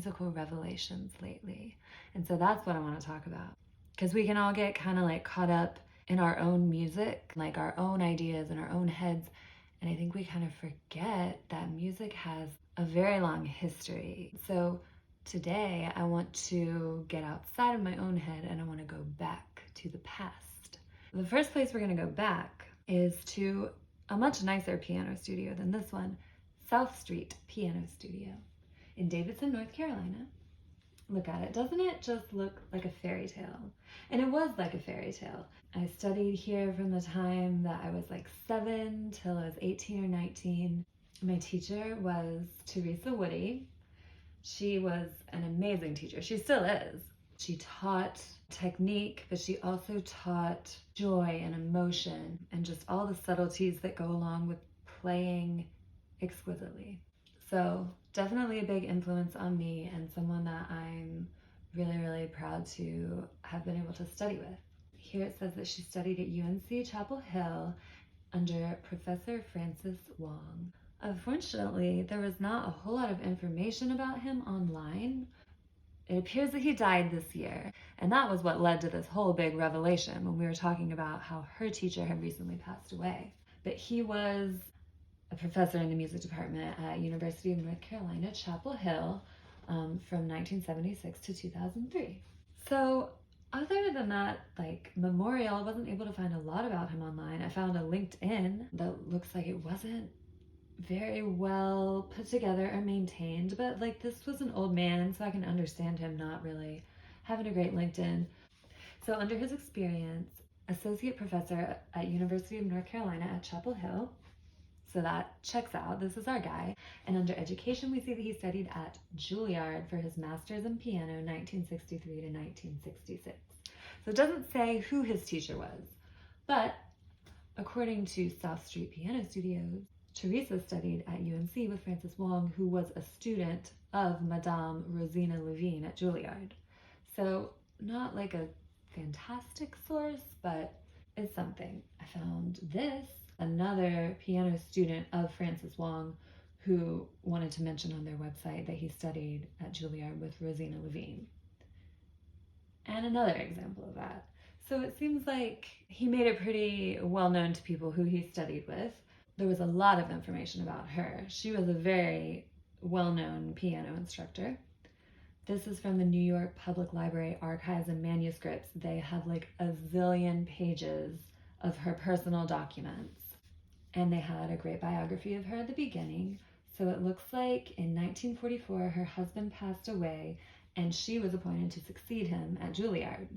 musical revelations lately. And so that's what I want to talk about. Because we can all get kind of like caught up in our own music, like our own ideas in our own heads. And I think we kind of forget that music has a very long history. So today I want to get outside of my own head and I want to go back to the past. The first place we're going to go back is to a much nicer piano studio than this one, South Street Piano Studio in Davidson, North Carolina. Look at it. Doesn't it just look like a fairy tale? And it was like a fairy tale. I studied here from the time that I was like 7 till I was 18 or 19. My teacher was Teresa Woody. She was an amazing teacher. She still is. She taught technique, but she also taught joy and emotion and just all the subtleties that go along with playing exquisitely. So definitely a big influence on me and someone that I'm really, really proud to have been able to study with. Here it says that she studied at UNC Chapel Hill under Professor Francis Wong. Unfortunately, there was not a whole lot of information about him online. It appears that he died this year, and that was what led to this whole big revelation when we were talking about how her teacher had recently passed away. But he was a professor in the music department at University of North Carolina, Chapel Hill, from 1976 to 2003. So other than that, like, memorial, I wasn't able to find a lot about him online. I found a LinkedIn that looks like it wasn't very well put together or maintained, but like this was an old man, so I can understand him not really having a great LinkedIn. So under his experience, associate professor at University of North Carolina at Chapel Hill, so that checks out. This is our guy. And under education, we see that he studied at Juilliard for his master's in piano 1963 to 1966. So it doesn't say who his teacher was, but according to South Street Piano Studios, Teresa studied at UNC with Francis Wong, who was a student of Madame Rosina Levine at Juilliard. So not like a fantastic source, but it's something. I found this, another piano student of Francis Wong, who wanted to mention on their website that he studied at Juilliard with Rosina Levine. And another example of that. So it seems like he made it pretty well known to people who he studied with. There was a lot of information about her. She was a very well-known piano instructor. This is from the New York Public Library Archives and Manuscripts. They have like a zillion pages of her personal documents. And they had a great biography of her at the beginning. So it looks like in 1944, her husband passed away and she was appointed to succeed him at Juilliard.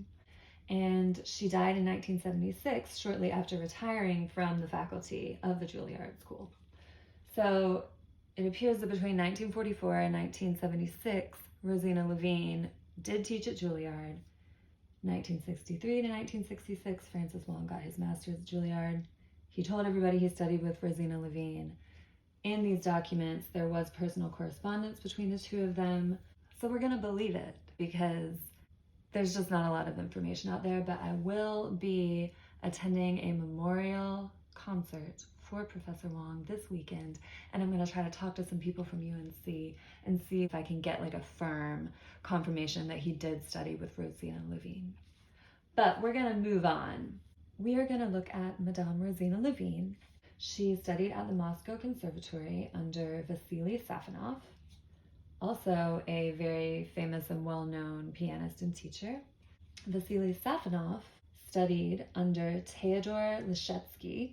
And she died in 1976, shortly after retiring from the faculty of the Juilliard School. So it appears that between 1944 and 1976, Rosina Levine did teach at Juilliard. 1963 to 1966, Francis Wong got his master's at Juilliard. He told everybody he studied with Rosina Levine. In these documents, there was personal correspondence between the two of them. So we're going to believe it because there's just not a lot of information out there, but I will be attending a memorial concert for Professor Wong this weekend, and I'm going to try to talk to some people from UNC and see if I can get like a firm confirmation that he did study with Rosina Levine. But we're going to move on. We are going to look at Madame Rosina Levine. She studied at the Moscow Conservatory under Vasily Safonov, also a very famous and well-known pianist and teacher. Vasily Safonov studied under Theodore Leshetsky.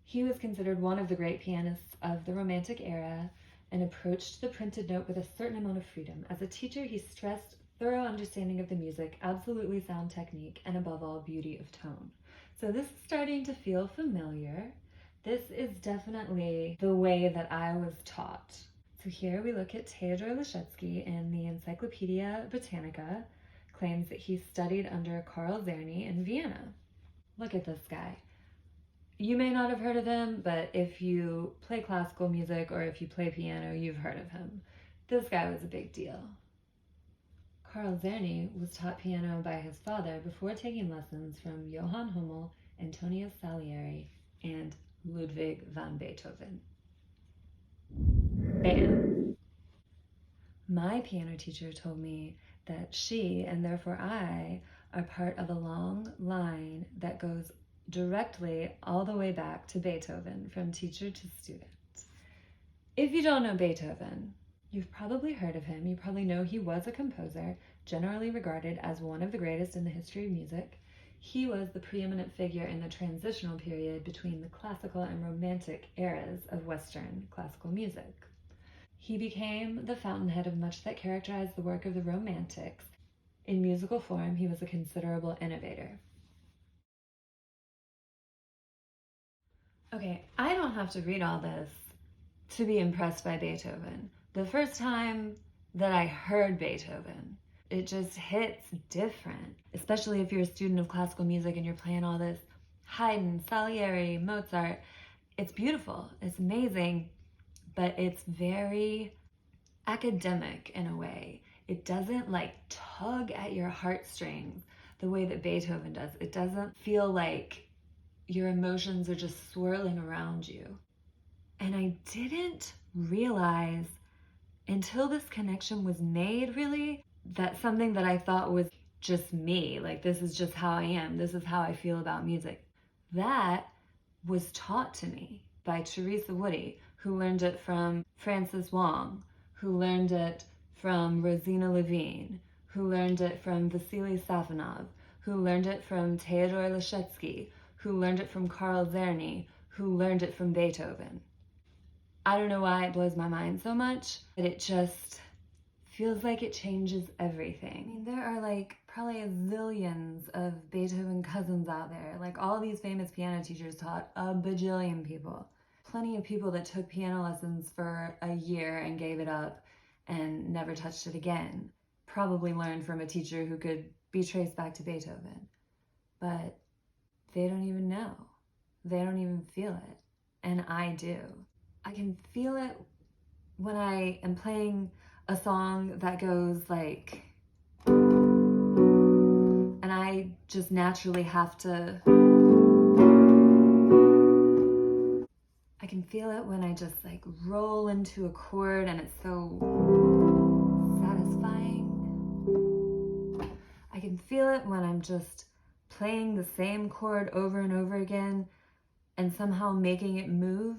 He was considered one of the great pianists of the Romantic era and approached the printed note with a certain amount of freedom. As a teacher, he stressed thorough understanding of the music, absolutely sound technique, and above all, beauty of tone. So this is starting to feel familiar. This is definitely the way that I was taught. So here we look at Theodore Leshetsky in the Encyclopedia Britannica, claims that he studied under Karl Czerny in Vienna. Look at this guy. You may not have heard of him, but if you play classical music or if you play piano, you've heard of him. This guy was a big deal. Karl Czerny was taught piano by his father before taking lessons from Johann Hummel, Antonio Salieri, and Ludwig van Beethoven. Bam! My piano teacher told me that she, and therefore I, are part of a long line that goes directly all the way back to Beethoven, from teacher to student. If you don't know Beethoven, you've probably heard of him. You probably know he was a composer, generally regarded as one of the greatest in the history of music. He was the preeminent figure in the transitional period between the classical and romantic eras of Western classical music. He became the fountainhead of much that characterized the work of the Romantics. In musical form, he was a considerable innovator. Okay, I don't have to read all this to be impressed by Beethoven. The first time that I heard Beethoven, it just hits different, especially if you're a student of classical music and you're playing all this Haydn, Salieri, Mozart. It's beautiful, it's amazing, but it's very academic in a way. It doesn't like tug at your heartstrings the way that Beethoven does. It doesn't feel like your emotions are just swirling around you. And I didn't realize until this connection was made, really, that something that I thought was just me, like this is just how I am, this is how I feel about music, that was taught to me by Teresa Woody, who learned it from Francis Wong, who learned it from Rosina Levine, who learned it from Vasily Safonov, who learned it from Theodor Leschetsky, who learned it from Carl Czerny, who learned it from Beethoven. I don't know why it blows my mind so much, but it just feels like it changes everything. I mean, there are like probably zillions of Beethoven cousins out there. Like all these famous piano teachers taught a bajillion people. Plenty of people that took piano lessons for a year and gave it up and never touched it again. Probably learned from a teacher who could be traced back to Beethoven. But they don't even know. They don't even feel it. And I do. I can feel it when I am playing a song that goes like, and I just naturally have to, I can feel it when I just like roll into a chord and it's so satisfying. I can feel it when I'm just playing the same chord over and over again and somehow making it move.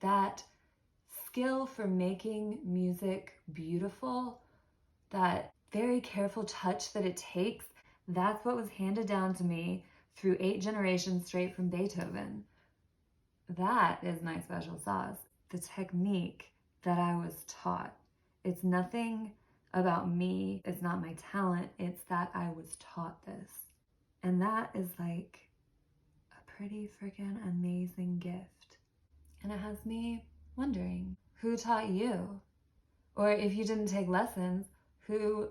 That skill for making music beautiful, that very careful touch that it takes, that's what was handed down to me through 8 generations straight from Beethoven. That is my special sauce, the technique that I was taught. It's nothing about me, it's not my talent, it's that I was taught this. And that is like a pretty freaking amazing gift. And it has me wondering, who taught you? Or if you didn't take lessons, who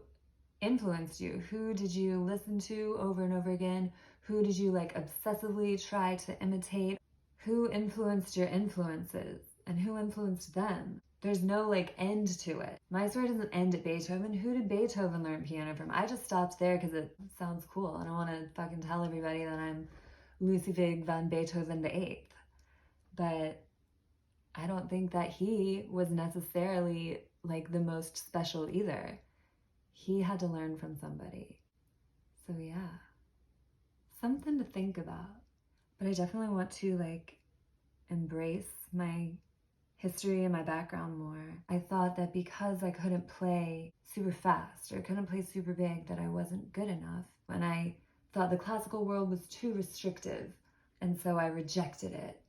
influenced you? Who did you listen to over and over again? Who did you like obsessively try to imitate? Who influenced your influences and who influenced them? There's no like end to it. My story doesn't end at Beethoven. Who did Beethoven learn piano from? I just stopped there because it sounds cool. I don't want to fucking tell everybody that I'm Ludwig van Beethoven the 8th. But I don't think that he was necessarily like the most special either. He had to learn from somebody. So yeah, something to think about. But I definitely want to like embrace my history and my background more. I thought that because I couldn't play super fast or couldn't play super big that I wasn't good enough. And I thought the classical world was too restrictive. And so I rejected it.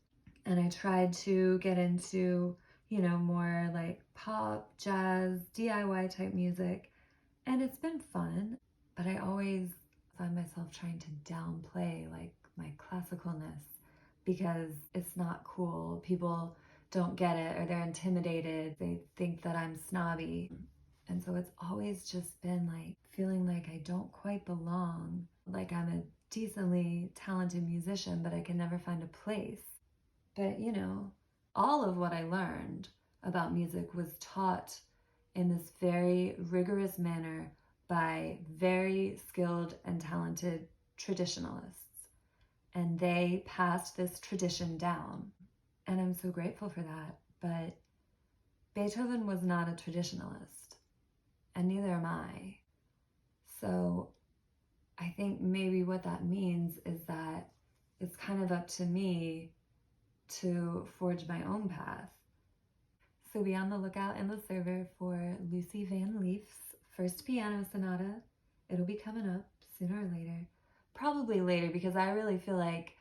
And I tried to get into, you know, more like pop, jazz, DIY type music. And it's been fun, but I always find myself trying to downplay like my classicalness because it's not cool. People don't get it or they're intimidated. They think that I'm snobby. And so it's always just been like feeling like I don't quite belong. Like I'm a decently talented musician, but I can never find a place. But you know, all of what I learned about music was taught in this very rigorous manner by very skilled and talented traditionalists. And they passed this tradition down. And I'm so grateful for that. But Beethoven was not a traditionalist, and neither am I. So I think maybe what that means is that it's kind of up to me to forge my own path. So be on the lookout in the server for LooseyVanLeaf's first piano sonata. It'll be coming up sooner or later. Probably later, because I really feel like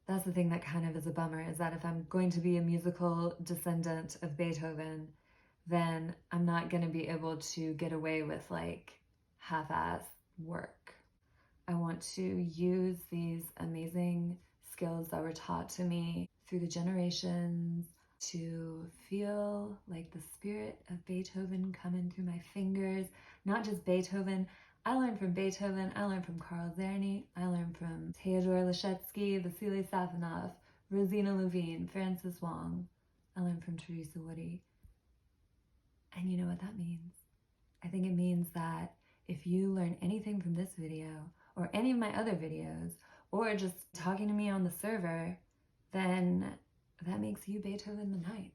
that's the thing that kind of is a bummer, is that if I'm going to be a musical descendant of Beethoven, then I'm not going to be able to get away with like half-ass work. I want to use these amazing skills that were taught to me through the generations to feel like the spirit of Beethoven coming through my fingers. Not just Beethoven. I learned from Beethoven, I learned from Carl Czerny, I learned from Theodore Leschetsky, Vasily Safonov, Rosina Levine, Francis Wong. I learned from Teresa Woody. And you know what that means? I think it means that if you learn anything from this video, or any of my other videos, or just talking to me on the server, then that makes you Beethoven the Night.